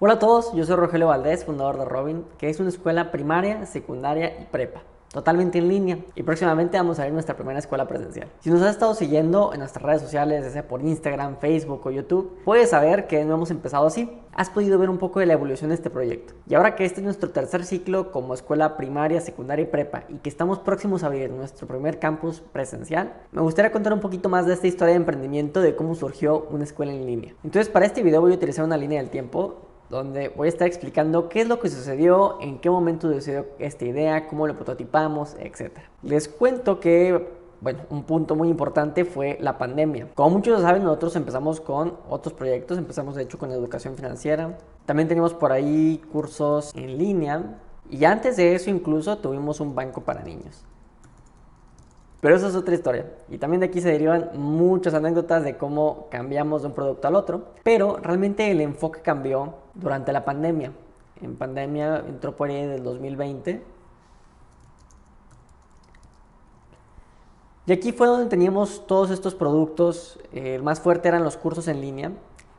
Hola a todos, yo soy Rogelio Valdés, fundador de Robin, que es una escuela primaria, secundaria y prepa, totalmente en línea, y próximamente vamos a ver nuestra primera escuela presencial. Si nos has estado siguiendo en nuestras redes sociales, ya sea por Instagram, Facebook o YouTube, puedes saber que no hemos empezado así. Has podido ver un poco de la evolución de este proyecto. Y ahora que este es nuestro tercer ciclo como escuela primaria, secundaria y prepa, y que estamos próximos a abrir nuestro primer campus presencial, me gustaría contar un poquito más de esta historia de emprendimiento, de cómo surgió una escuela en línea. Entonces, para este video voy a utilizar una línea del tiempo donde voy a estar explicando qué es lo que sucedió, en qué momento sucedió esta idea, cómo lo prototipamos, etc. Les cuento que, bueno, un punto muy importante fue la pandemia. Como muchos saben, nosotros empezamos con otros proyectos, empezamos de hecho con educación financiera. También teníamos por ahí cursos en línea y antes de eso incluso tuvimos un banco para niños. Pero eso es otra historia. Y también de aquí se derivan muchas anécdotas de cómo cambiamos de un producto al otro. Pero realmente el enfoque cambió durante la pandemia. En pandemia entró por ahí del 2020. Y aquí fue donde teníamos todos estos productos. El más fuerte eran los cursos en línea.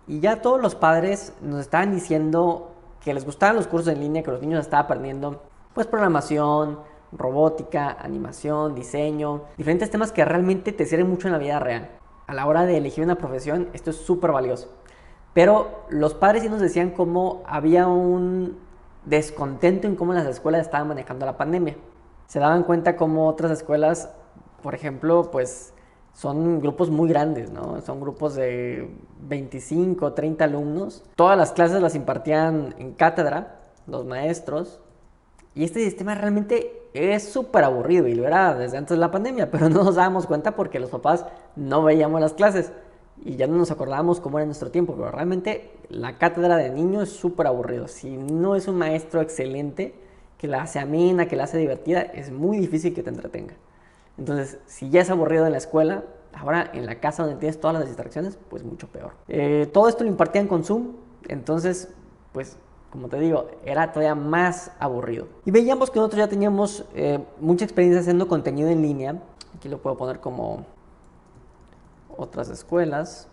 Y ya todos los padres nos estaban diciendo que les gustaban los cursos en línea, que los niños estaban aprendiendo pues programación, robótica, animación, diseño, diferentes temas que realmente te sirven mucho en la vida real. A la hora de elegir una profesión, esto es súper valioso. Pero los padres sí nos decían cómo había un descontento en cómo las escuelas estaban manejando la pandemia. Se daban cuenta cómo otras escuelas, por ejemplo, pues son grupos muy grandes, ¿no? Son grupos de 25, 30 alumnos. Todas las clases las impartían en cátedra, los maestros. Y este sistema realmente es súper aburrido y lo era desde antes de la pandemia, pero no nos dábamos cuenta porque los papás no veíamos las clases y ya no nos acordábamos cómo era nuestro tiempo, pero realmente la cátedra de niño es súper aburrido. Si no es un maestro excelente, que la hace amena, que la hace divertida, es muy difícil que te entretenga. Entonces, si ya es aburrido en la escuela, ahora en la casa donde tienes todas las distracciones, pues mucho peor. Todo esto lo impartían con Zoom, entonces, pues como te digo, era todavía más aburrido. Y veíamos que nosotros ya teníamos mucha experiencia haciendo contenido en línea. Aquí lo puedo poner como otras escuelas.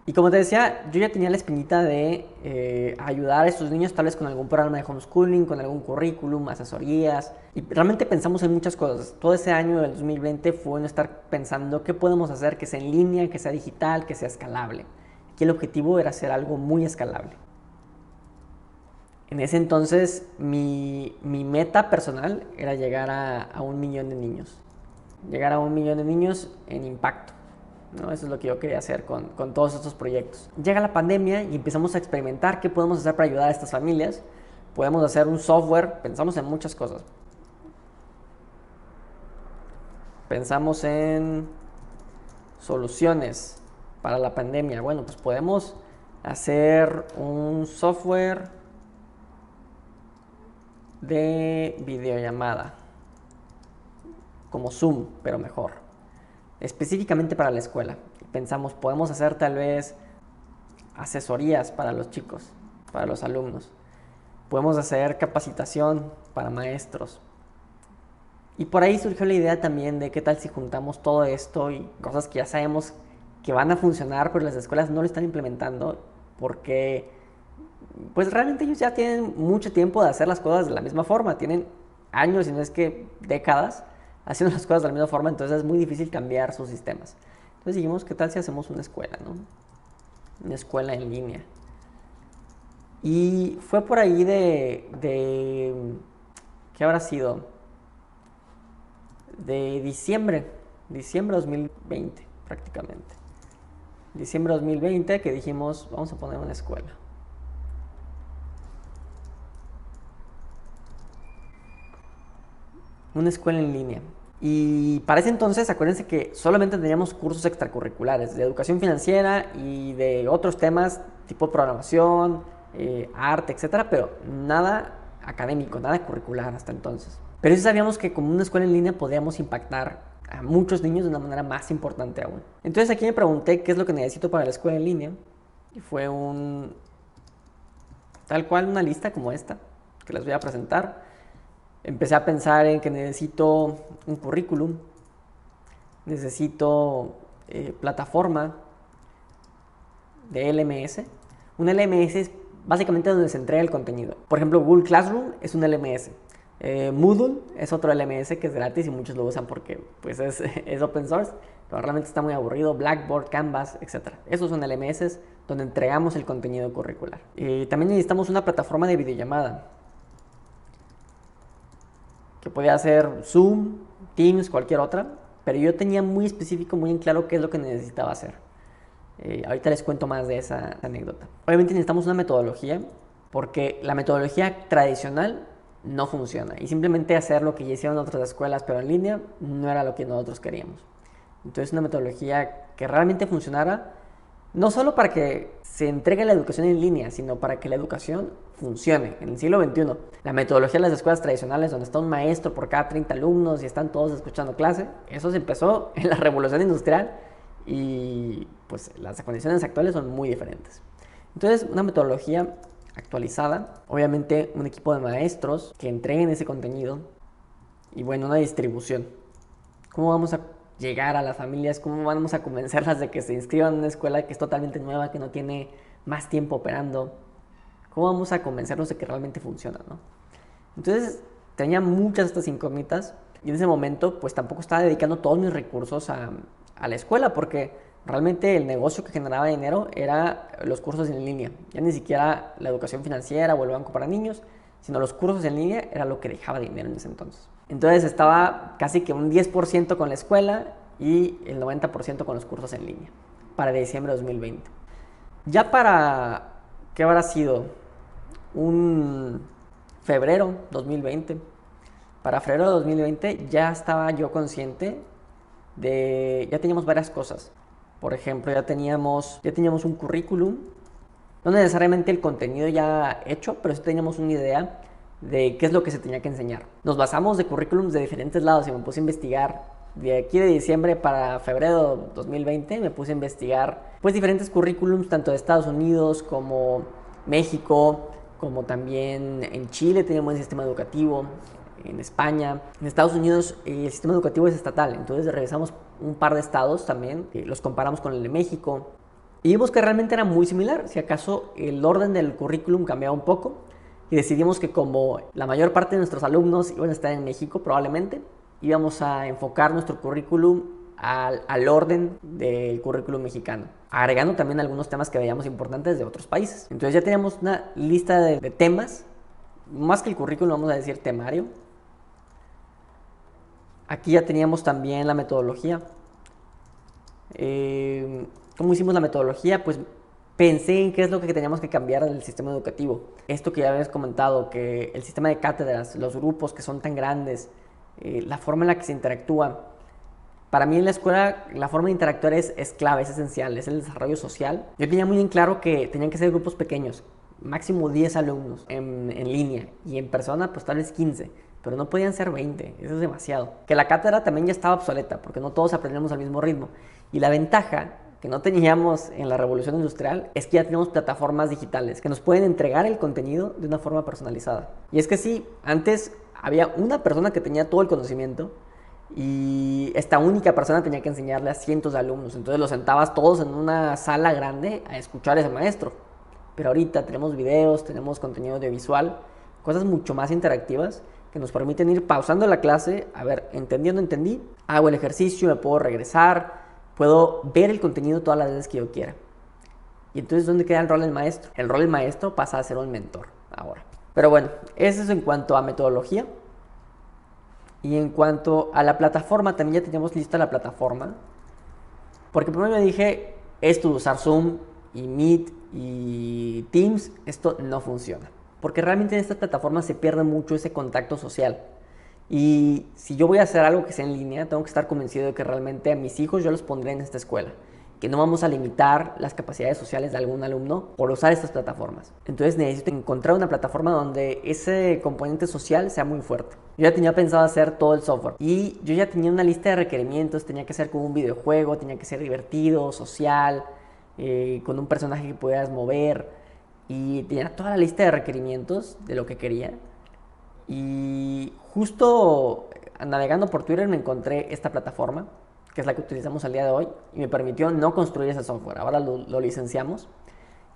Y como te decía, yo ya tenía la espinita de ayudar a estos niños tal vez con algún programa de homeschooling, con algún currículum, asesorías. Y realmente pensamos en muchas cosas. Todo ese año del 2020 fue en estar pensando qué podemos hacer que sea en línea, que sea digital, que sea escalable. Aquí el objetivo era hacer algo muy escalable. En ese entonces mi meta personal era llegar a 1 millón de niños. Llegar a 1 millón de niños en impacto, ¿no? Eso es lo que yo quería hacer con todos estos proyectos. Llega la pandemia y empezamos a experimentar qué podemos hacer para ayudar a estas familias. Podemos hacer un software, pensamos en muchas cosas. Pensamos en soluciones para la pandemia. Bueno, pues podemos hacer un software de videollamada, como Zoom, pero mejor, específicamente para la escuela. Pensamos, podemos hacer tal vez asesorías para los chicos, para los alumnos. Podemos hacer capacitación para maestros. Y por ahí surgió la idea también de qué tal si juntamos todo esto y cosas que ya sabemos que van a funcionar, pero las escuelas no lo están implementando porque pues realmente ellos ya tienen mucho tiempo de hacer las cosas de la misma forma, tienen años, si no es que décadas, haciendo las cosas de la misma forma, entonces es muy difícil cambiar sus sistemas. Entonces dijimos, ¿qué tal si hacemos una escuela, no? Una escuela en línea. Y fue por ahí ¿qué habrá sido? De diciembre 2020 prácticamente. Diciembre 2020 que dijimos, vamos a poner una escuela. Una escuela en línea. Y para ese entonces, acuérdense que solamente teníamos cursos extracurriculares de educación financiera y de otros temas tipo programación, arte, etcétera, pero nada académico, nada curricular hasta entonces. Pero sí sabíamos que como una escuela en línea podíamos impactar a muchos niños de una manera más importante aún. Entonces aquí me pregunté qué es lo que necesito para la escuela en línea y fue tal cual una lista como esta que les voy a presentar. Empecé a pensar en que necesito un currículum, necesito plataforma de LMS, Un LMS es básicamente donde se entrega el contenido. Por ejemplo, Google Classroom es un LMS. Moodle es otro LMS que es gratis y muchos lo usan porque pues es open source, pero realmente está muy aburrido. Blackboard, Canvas, etc. Esos son LMS donde entregamos el contenido curricular. También necesitamos una plataforma de videollamada, que podía ser Zoom, Teams, cualquier otra, pero yo tenía muy específico, muy en claro qué es lo que necesitaba hacer. Ahorita les cuento más de esa anécdota. Obviamente necesitamos una metodología, porque la metodología tradicional no funciona, y simplemente hacer lo que ya hicieron otras escuelas pero en línea no era lo que nosotros queríamos. Entonces una metodología que realmente funcionara, no solo para que se entregue la educación en línea, sino para que la educación funcione en el siglo XXI. La metodología de las escuelas tradicionales, donde está un maestro por cada 30 alumnos y están todos escuchando clase, eso se empezó en la revolución industrial y pues las condiciones actuales son muy diferentes. Entonces una metodología actualizada, obviamente un equipo de maestros que entreguen ese contenido y bueno, una distribución. ¿Cómo vamos a llegar a las familias? ¿Cómo vamos a convencerlas de que se inscriban en una escuela que es totalmente nueva, que no tiene más tiempo operando? ¿Cómo vamos a convencerlos de que realmente funciona, ¿no? Entonces tenía muchas de estas incógnitas y en ese momento pues tampoco estaba dedicando todos mis recursos a la escuela, porque realmente el negocio que generaba dinero era los cursos en línea. Ya ni siquiera la educación financiera o el banco para niños, sino los cursos en línea era lo que dejaba dinero en ese entonces. Entonces estaba casi que un 10% con la escuela y el 90% con los cursos en línea para diciembre de 2020. Ya para, ¿qué habrá sido? Un febrero 2020. Para febrero de 2020 ya estaba yo consciente ya teníamos varias cosas. Por ejemplo, ya teníamos un currículum, no necesariamente el contenido ya hecho, pero sí teníamos una idea de qué es lo que se tenía que enseñar. Nos basamos de currículums de diferentes lados y me puse a investigar. De aquí de diciembre para febrero 2020 me puse a investigar pues diferentes currículums, tanto de Estados Unidos como México, como también en Chile tenía un buen sistema educativo, en España. En Estados Unidos el sistema educativo es estatal, entonces revisamos un par de estados también, los comparamos con el de México y vimos que realmente era muy similar. Si acaso el orden del currículum cambiaba un poco y decidimos que como la mayor parte de nuestros alumnos iban a estar en México probablemente, íbamos a enfocar nuestro currículum al orden del currículum mexicano, agregando también algunos temas que veíamos importantes de otros países. Entonces ya teníamos una lista de temas, más que el currículum vamos a decir temario. Aquí ya teníamos también la metodología. ¿Cómo hicimos la metodología? Pues pensé en qué es lo que teníamos que cambiar del sistema educativo. Esto que ya habías comentado, que el sistema de cátedras, los grupos que son tan grandes, la forma en la que se interactúa. Para mí en la escuela la forma de interactuar es clave, es esencial, es el desarrollo social. Yo tenía muy en claro que tenían que ser grupos pequeños, máximo 10 alumnos en línea, y en persona pues tal vez 15, pero no podían ser 20, eso es demasiado. Que la cátedra también ya estaba obsoleta, porque no todos aprendemos al mismo ritmo. Y la ventaja que no teníamos en la revolución industrial es que ya tenemos plataformas digitales que nos pueden entregar el contenido de una forma personalizada. Y es que sí, antes había una persona que tenía todo el conocimiento y esta única persona tenía que enseñarle a cientos de alumnos. Entonces los sentabas todos en una sala grande a escuchar a ese maestro. Pero ahorita tenemos videos, tenemos contenido audiovisual, cosas mucho más interactivas que nos permiten ir pausando la clase, a ver, entendí, hago el ejercicio, me puedo regresar, puedo ver el contenido todas las veces que yo quiera. Y entonces, ¿dónde queda el rol del maestro? El rol del maestro pasa a ser un mentor ahora. Pero bueno, eso es en cuanto a metodología. Y en cuanto a la plataforma, también ya teníamos lista la plataforma. Porque primero me dije, esto de usar Zoom y Meet y Teams, esto no funciona. Porque realmente en estas plataformas se pierde mucho ese contacto social. Y si yo voy a hacer algo que sea en línea, tengo que estar convencido de que realmente a mis hijos yo los pondré en esta escuela. Que no vamos a limitar las capacidades sociales de algún alumno por usar estas plataformas. Entonces necesito encontrar una plataforma donde ese componente social sea muy fuerte. Yo ya tenía pensado hacer todo el software y yo ya tenía una lista de requerimientos. Tenía que ser como un videojuego, tenía que ser divertido, social, con un personaje que pudieras mover, y tenía toda la lista de requerimientos de lo que quería. Y justo navegando por Twitter me encontré esta plataforma, que es la que utilizamos al día de hoy, y me permitió no construir ese software. Ahora lo licenciamos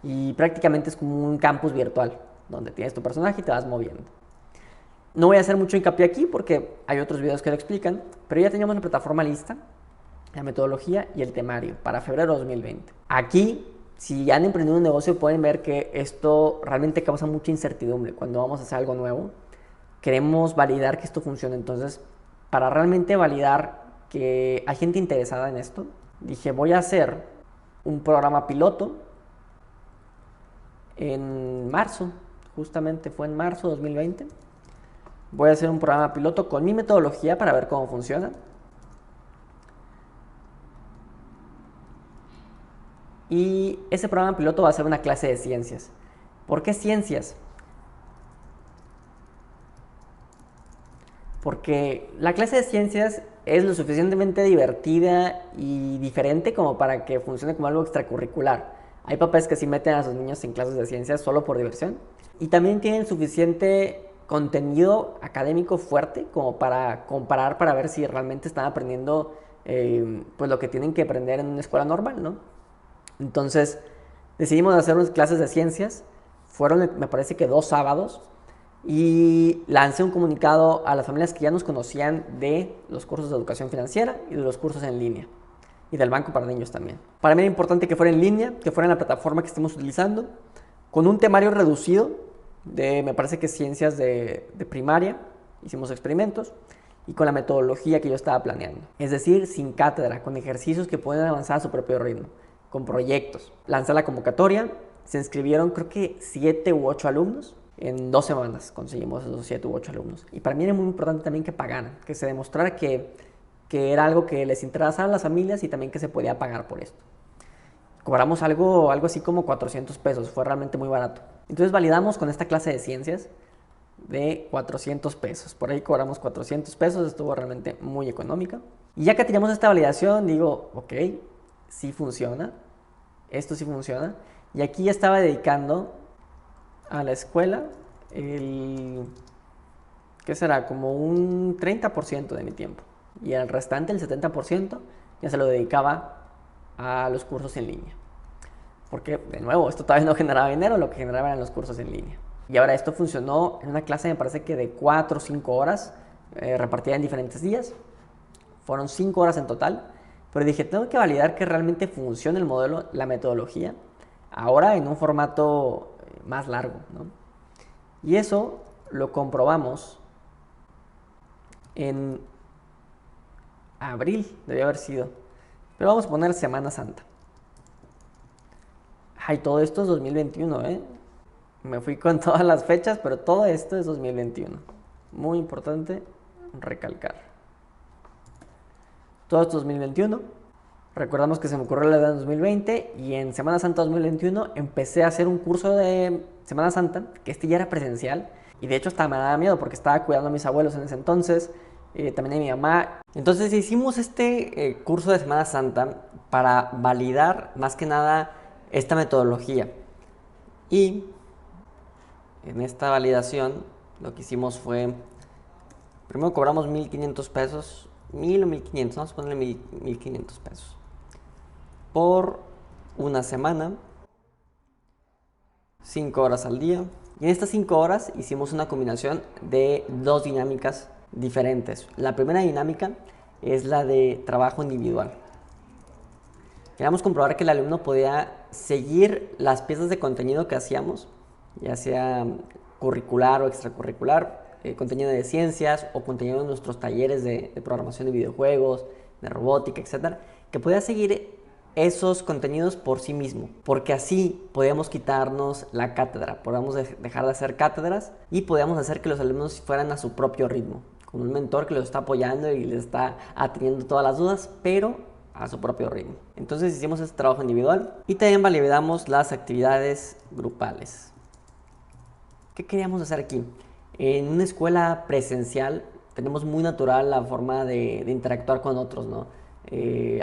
Y prácticamente es como un campus virtual, donde tienes tu personaje y te vas moviendo. No voy a hacer mucho hincapié aquí porque hay otros videos que lo explican, pero ya teníamos la plataforma lista, la metodología y el temario para febrero de 2020. Aquí, si han emprendido un negocio, pueden ver que esto realmente causa mucha incertidumbre cuando vamos a hacer algo nuevo. Queremos validar que esto funcione, entonces, para realmente validar que hay gente interesada en esto, dije, voy a hacer un programa piloto en marzo, justamente fue en marzo de 2020. Voy a hacer un programa piloto con mi metodología para ver cómo funciona. Y ese programa piloto va a ser una clase de ciencias. ¿Por qué ciencias? Porque la clase de ciencias es lo suficientemente divertida y diferente como para que funcione como algo extracurricular. Hay papás que sí meten a sus niños en clases de ciencias solo por diversión. Y también tienen suficiente contenido académico fuerte como para comparar, para ver si realmente están aprendiendo pues lo que tienen que aprender en una escuela normal, ¿no? Entonces decidimos hacer unas clases de ciencias. Fueron, me parece que 2 sábados. Y lancé un comunicado a las familias que ya nos conocían de los cursos de educación financiera y de los cursos en línea. Y del banco para niños también. Para mí era importante que fuera en línea, que fuera en la plataforma que estemos utilizando, con un temario reducido de, me parece que ciencias de primaria. Hicimos experimentos. Y con la metodología que yo estaba planeando. Es decir, sin cátedra, con ejercicios que pueden avanzar a su propio ritmo, con proyectos. Lancé la convocatoria, se inscribieron creo que 7 u 8 alumnos. En 2 semanas conseguimos esos 7 u 8 alumnos. Y para mí era muy importante también que pagaran, que se demostrara que era algo que les interesaba a las familias y también que se podía pagar por esto. Cobramos algo así como 400 pesos, fue realmente muy barato. Entonces validamos con esta clase de ciencias de 400 pesos. Por ahí cobramos 400 pesos, estuvo realmente muy económica. Y ya que teníamos esta validación, digo, ok, sí funciona, esto sí funciona. Y aquí ya estaba dedicando a la escuela ¿qué será? Como un 30% de mi tiempo. Y el restante, el 70%, ya se lo dedicaba a los cursos en línea. Porque, de nuevo, esto todavía no generaba dinero, lo que generaba eran los cursos en línea. Y ahora esto funcionó en una clase, me parece que de 4 o 5 horas, repartida en diferentes días. Fueron 5 horas en total. Pero dije, tengo que validar que realmente funcione el modelo, la metodología, ahora en un formato más largo, ¿no? Y eso lo comprobamos en abril, debió haber sido. Pero vamos a poner Semana Santa. Ay, todo esto es 2021, ¿eh? Me fui con todas las fechas, pero todo esto es 2021. Muy importante recalcar. Todo esto es 2021. Recordamos que se me ocurrió la idea en 2020 y en Semana Santa 2021 empecé a hacer un curso de Semana Santa, que este ya era presencial. Y de hecho hasta me daba miedo porque estaba cuidando a mis abuelos en ese entonces, también a mi mamá. Entonces hicimos este curso de Semana Santa para validar más que nada esta metodología. Y en esta validación lo que hicimos fue, primero cobramos 1,500 pesos, 1,000 o 1,500, vamos a ponerle 1,500 pesos. Por una semana, 5 horas al día. Y en estas 5 horas hicimos una combinación de 2 dinámicas diferentes. La primera dinámica es la de trabajo individual. Queríamos comprobar que el alumno podía seguir las piezas de contenido que hacíamos, ya sea curricular o extracurricular, contenido de ciencias o contenido de nuestros talleres de programación de videojuegos, de robótica, etc. Que podía seguir esos contenidos por sí mismo, porque así podíamos quitarnos la cátedra, podíamos dejar de hacer cátedras y podíamos hacer que los alumnos fueran a su propio ritmo, con un mentor que los está apoyando y les está atendiendo todas las dudas, pero a su propio ritmo. Entonces hicimos este trabajo individual y también validamos las actividades grupales. ¿Qué queríamos hacer aquí? En una escuela presencial tenemos muy natural la forma de interactuar con otros, ¿no?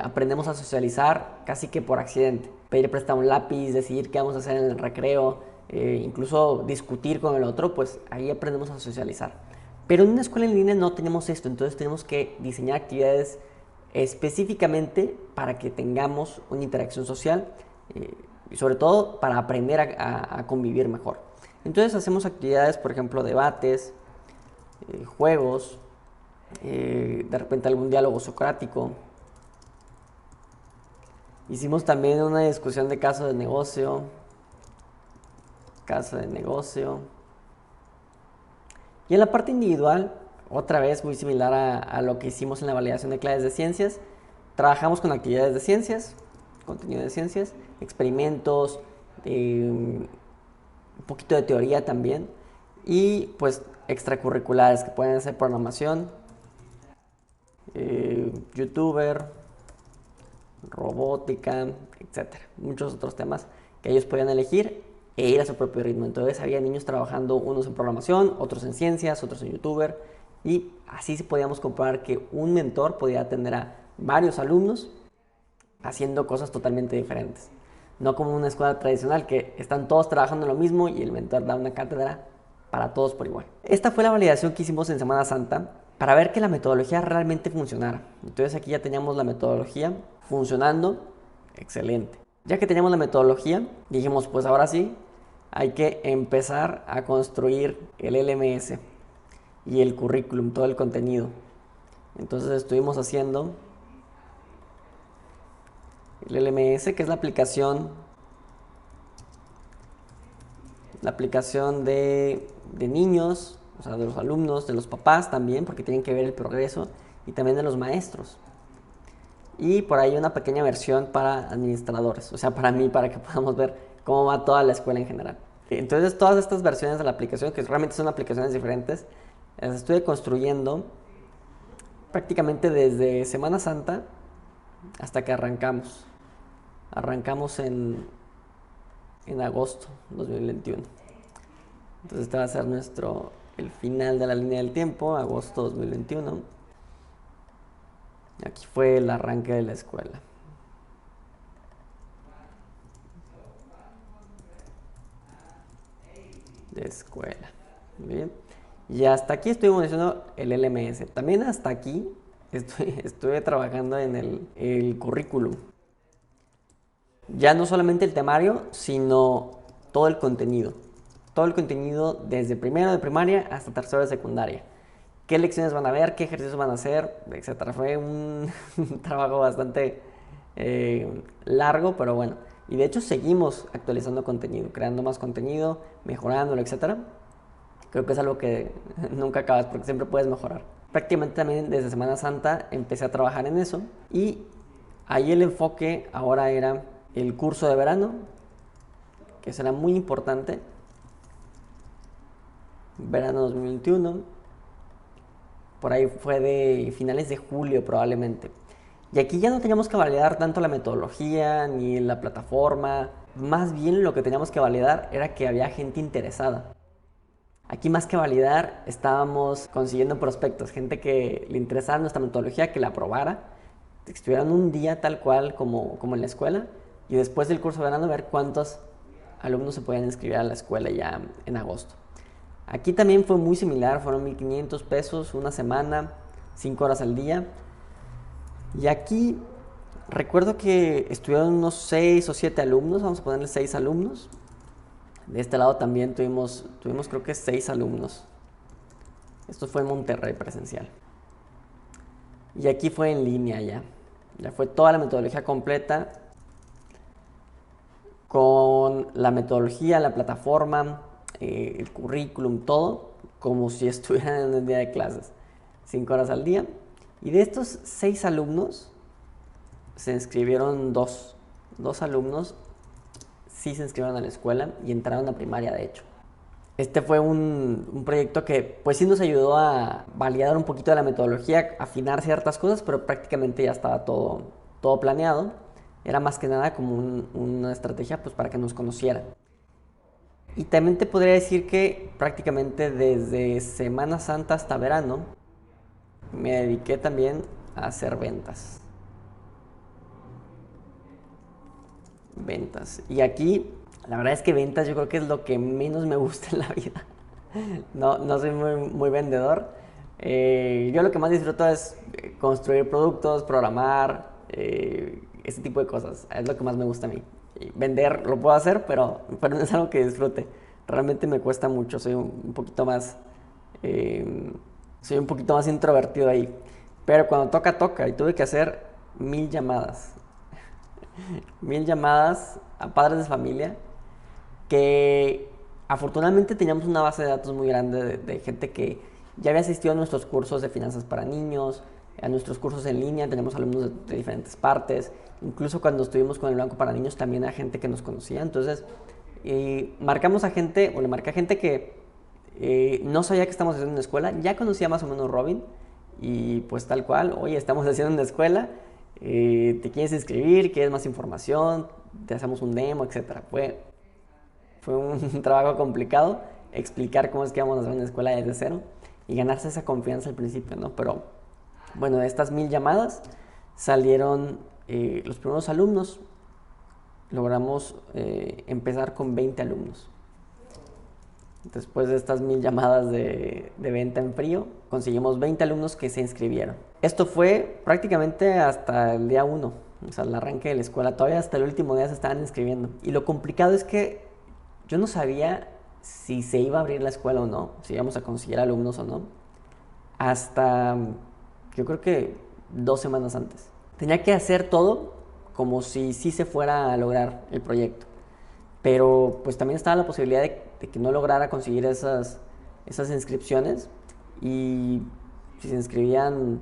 Aprendemos a socializar casi que por accidente. Pedir prestado un lápiz, decidir qué vamos a hacer en el recreo, incluso discutir con el otro, pues ahí aprendemos a socializar. Pero en una escuela en línea no tenemos esto, entonces tenemos que diseñar actividades específicamente para que tengamos una interacción social y sobre todo para aprender a convivir mejor. Entonces hacemos actividades, por ejemplo, debates, juegos, de repente algún diálogo socrático. Hicimos también una discusión de caso de negocio. Y en la parte individual, otra vez muy similar a lo que hicimos en la validación de claves de ciencias, trabajamos con actividades de ciencias, contenido de ciencias, experimentos, un poquito de teoría también, y pues extracurriculares que pueden ser programación, youtuber, robótica, etcétera. Muchos otros temas que ellos podían elegir e ir a su propio ritmo. Entonces había niños trabajando, unos en programación, otros en ciencias, otros en youtuber, y así podíamos comprobar que un mentor podía atender a varios alumnos haciendo cosas totalmente diferentes. No como una escuela tradicional que están todos trabajando en lo mismo y el mentor da una cátedra para todos por igual. Esta fue la validación que hicimos en Semana Santa para ver que la metodología realmente funcionara. Entonces aquí ya teníamos la metodología funcionando, excelente. Ya que teníamos la metodología, dijimos pues ahora sí, hay que empezar a construir el LMS y el currículum, todo el contenido. Entonces estuvimos haciendo el LMS, que es la aplicación de niños, o sea, de los alumnos, de los papás también, porque tienen que ver el progreso, y también de los maestros. Y por ahí una pequeña versión para administradores, o sea, para mí, para que podamos ver cómo va toda la escuela en general. Entonces, todas estas versiones de la aplicación, que realmente son aplicaciones diferentes, las estuve construyendo prácticamente desde Semana Santa hasta que arrancamos. Arrancamos en agosto 2021. Entonces este va a ser el final de la línea del tiempo, agosto 2021. Aquí fue el arranque de la escuela. Bien. Y hasta aquí estuvimos haciendo el LMS. También hasta aquí estuve trabajando en el currículum. Ya no solamente el temario, sino todo el contenido. Todo el contenido desde primero de primaria hasta tercero de secundaria. Qué lecciones van a ver, qué ejercicios van a hacer, etcétera. Fue un trabajo bastante largo, pero bueno. Y de hecho seguimos actualizando contenido, creando más contenido, mejorándolo, etcétera. Creo que es algo que nunca acabas porque siempre puedes mejorar. Prácticamente también desde Semana Santa empecé a trabajar en eso y ahí el enfoque ahora era el curso de verano, que será muy importante. Verano 2021. Por ahí fue de finales de julio probablemente. Y aquí ya no teníamos que validar tanto la metodología ni la plataforma. Más bien lo que teníamos que validar era que había gente interesada. Aquí más que validar estábamos consiguiendo prospectos, gente que le interesara nuestra metodología, que la aprobara, que estuvieran un día tal cual como en la escuela y después del curso de verano ver cuántos alumnos se podían inscribir a la escuela ya en agosto. Aquí también fue muy similar, fueron 1,500 pesos una semana, 5 horas al día. Y aquí recuerdo que estuvieron unos 6 o 7 alumnos, vamos a ponerle 6 alumnos. De este lado también tuvimos creo que 6 alumnos. Esto fue en Monterrey presencial. Y aquí fue en línea ya. Ya fue toda la metodología completa con la metodología, la plataforma, el currículum, todo como si estuvieran en el día de clases. 5 horas al día. Y de estos 6 alumnos se inscribieron 2 alumnos. Sí se inscribieron a la escuela y entraron a primaria, de hecho. Este fue un proyecto que pues sí nos ayudó a validar un poquito de la metodología, afinar ciertas cosas, pero prácticamente ya estaba todo planeado. Era más que nada como una estrategia pues para que nos conocieran. Y también te podría decir que prácticamente desde Semana Santa hasta verano me dediqué también a hacer ventas. Y aquí, la verdad es que ventas yo creo que es lo que menos me gusta en la vida. No soy muy vendedor. Yo lo que más disfruto es construir productos, programar, ese tipo de cosas. Es lo que más me gusta a mí. Y vender lo puedo hacer, pero no es algo que disfrute. Realmente me cuesta mucho, un poquito más, eh, soy un poquito más introvertido ahí. Pero cuando toca, toca. Y tuve que hacer 1000 llamadas. 1000 llamadas a padres de familia que afortunadamente teníamos una base de datos muy grande de gente que ya había asistido a nuestros cursos de finanzas para niños, a nuestros cursos en línea, tenemos alumnos de diferentes partes, incluso cuando estuvimos con el Banco para Niños también hay gente que nos conocía, entonces marcamos a gente, o le marqué a gente que no sabía que estamos haciendo una escuela, ya conocía más o menos Robin, y pues tal cual, oye, estamos haciendo una escuela, te quieres inscribir, quieres más información, te hacemos un demo, etcétera. Fue un trabajo complicado explicar cómo es que vamos a hacer una escuela desde cero y ganarse esa confianza al principio, ¿no? Pero bueno, de estas 1000 llamadas salieron los primeros alumnos. Logramos empezar con 20 alumnos. Después de estas 1000 llamadas de venta en frío, conseguimos 20 alumnos que se inscribieron. Esto fue prácticamente hasta el día 1, o sea, el arranque de la escuela. Todavía hasta el último día se estaban inscribiendo. Y lo complicado es que yo no sabía si se iba a abrir la escuela o no, si íbamos a conseguir alumnos o no, hasta yo creo que 2 semanas antes. Tenía que hacer todo como si sí se fuera a lograr el proyecto. Pero pues también estaba la posibilidad de que no lograra conseguir esas inscripciones y si se inscribían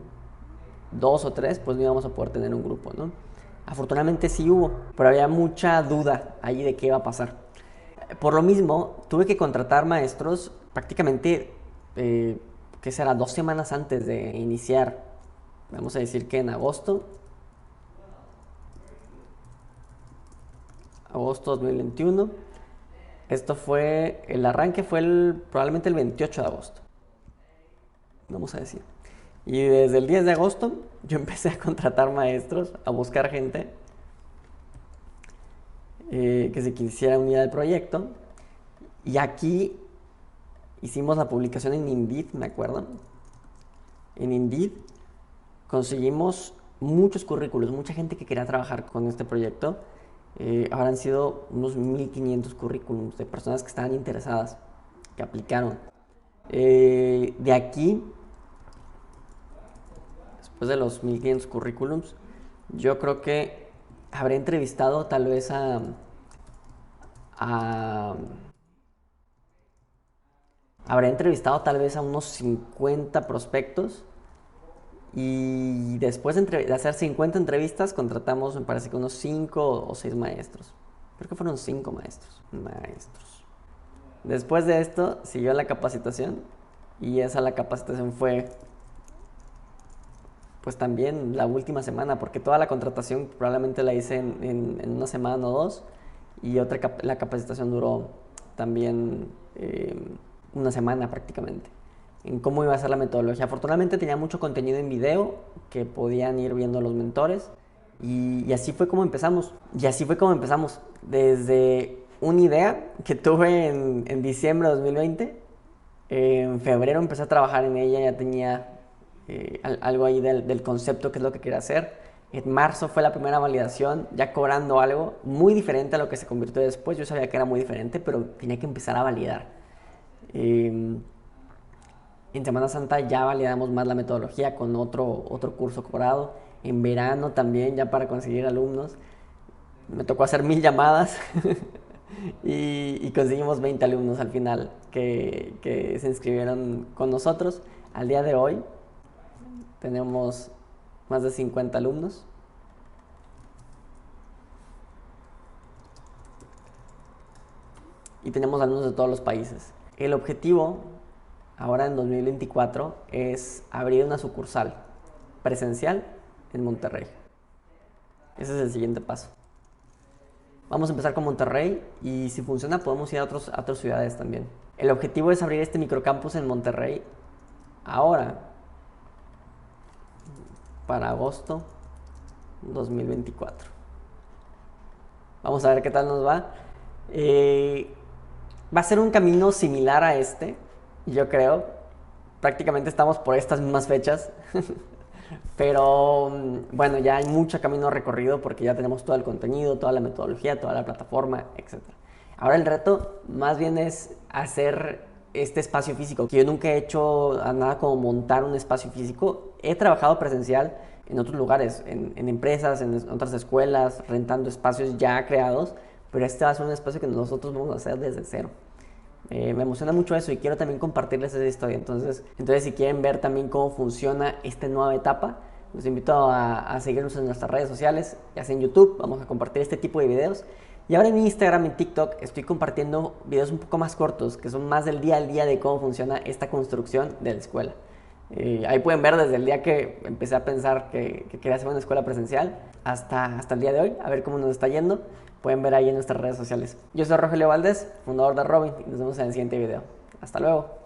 2 o 3, pues no íbamos a poder tener un grupo, ¿no? Afortunadamente sí hubo, pero había mucha duda ahí de qué iba a pasar. Por lo mismo, tuve que contratar maestros prácticamente, ¿qué será? 2 semanas antes de iniciar. Vamos a decir que en agosto 2021. Esto fue, el arranque fue probablemente el 28 de agosto. Vamos a decir. Y desde el 10 de agosto yo empecé a contratar maestros, a buscar gente que se quisiera unir al proyecto. Y aquí hicimos la publicación en Indeed, me acuerdo. En Indeed conseguimos muchos currículos, mucha gente que quería trabajar con este proyecto. Habrán sido unos 1500 currículums de personas que estaban interesadas, que aplicaron. De aquí, después de los 1500 currículums, yo creo que habré entrevistado tal vez habré entrevistado tal vez a unos 50 prospectos y después de hacer 50 entrevistas contratamos, me parece que unos 5 o 6 maestros. Creo que fueron 5 maestros. Después de esto siguió la capacitación y la capacitación fue pues también la última semana, porque toda la contratación probablemente la hice en una semana o 2 y la capacitación duró también una semana prácticamente, en cómo iba a ser la metodología. Afortunadamente tenía mucho contenido en video que podían ir viendo los mentores y así fue como empezamos. Desde una idea que tuve en diciembre de 2020. En febrero empecé a trabajar en ella, ya tenía algo ahí del concepto, que es lo que quería hacer. En marzo fue la primera validación, ya cobrando algo muy diferente a lo que se convirtió después. Yo sabía que era muy diferente, pero tenía que empezar a validar. En Semana Santa ya validamos más la metodología con otro curso cobrado. En verano también, ya para conseguir alumnos. Me tocó hacer 1000 llamadas y conseguimos 20 alumnos al final que se inscribieron con nosotros. Al día de hoy tenemos más de 50 alumnos. Y tenemos alumnos de todos los países. El objetivo ahora en 2024 es abrir una sucursal presencial en Monterrey. Ese es el siguiente paso. Vamos a empezar con Monterrey y si funciona podemos ir a otras ciudades también. El objetivo es abrir este microcampus en Monterrey ahora, para agosto 2024. Vamos a ver qué tal nos va. Va a ser un camino similar a este, yo creo. Prácticamente estamos por estas mismas fechas. Pero bueno, ya hay mucho camino recorrido porque ya tenemos todo el contenido, toda la metodología, toda la plataforma, etcétera. Ahora el reto más bien es hacer este espacio físico, que yo nunca he hecho nada como montar un espacio físico. He trabajado presencial en otros lugares, en empresas, en otras escuelas, rentando espacios ya creados, pero este va a ser un espacio que nosotros vamos a hacer desde cero. Me emociona mucho eso y quiero también compartirles esa historia. Entonces si quieren ver también cómo funciona esta nueva etapa, los invito a seguirnos en nuestras redes sociales, ya sea en YouTube, vamos a compartir este tipo de videos. Y ahora en Instagram, en TikTok, estoy compartiendo videos un poco más cortos, que son más del día al día de cómo funciona esta construcción de la escuela. Ahí pueden ver desde el día que empecé a pensar que quería hacer una escuela presencial hasta el día de hoy, a ver cómo nos está yendo. Pueden ver ahí en nuestras redes sociales. Yo soy Rogelio Valdés, fundador de Robin, y nos vemos en el siguiente video. Hasta luego.